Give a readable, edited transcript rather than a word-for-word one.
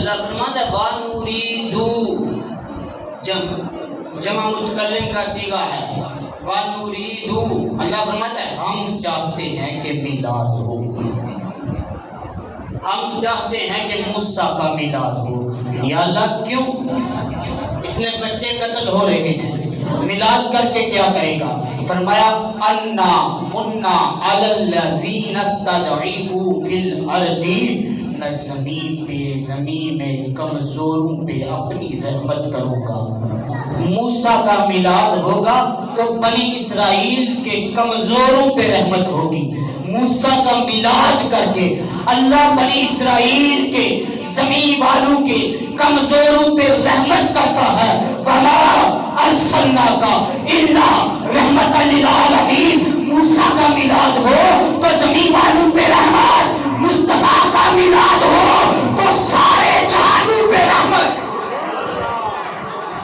اللہ فرماتا ہے وَنُرِيدُ جمع متکلم کا صیغہ ہے وَنُرِيدُ اللہ فرماتا ہے ہم چاہتے ہیں کہ میلاد ہو، ہم چاہتے ہیں کہ موسیٰ کا میلاد ہو۔ یا اللہ کیوں اتنے بچے قتل ہو رہے ہیں، میلاد کر کے کیا کرے گا؟ فرمایا انا منا علی الذین استضعفوا فی الارض، میں زمین میں کمزوروں پہ اپنی رحمت کروں گا۔ موسیٰ کا میلاد ہوگا تو بنی اسرائیل کے کمزوروں پہ رحمت ہوگی۔ موسیٰ کا میلاد کر کے اللہ بنی اسرائیل کے زمین والوں کے کمزوروں پہ رحمت کرتا ہے۔ وَمَا أَرْسَلْنَاكَ إِلَّا رَحْمَةً لِلْعَالَمِينَ۔ موسیٰ کا میلاد ہو تو زمین والوں پہ رحمت، مصطفیٰ کا میلاد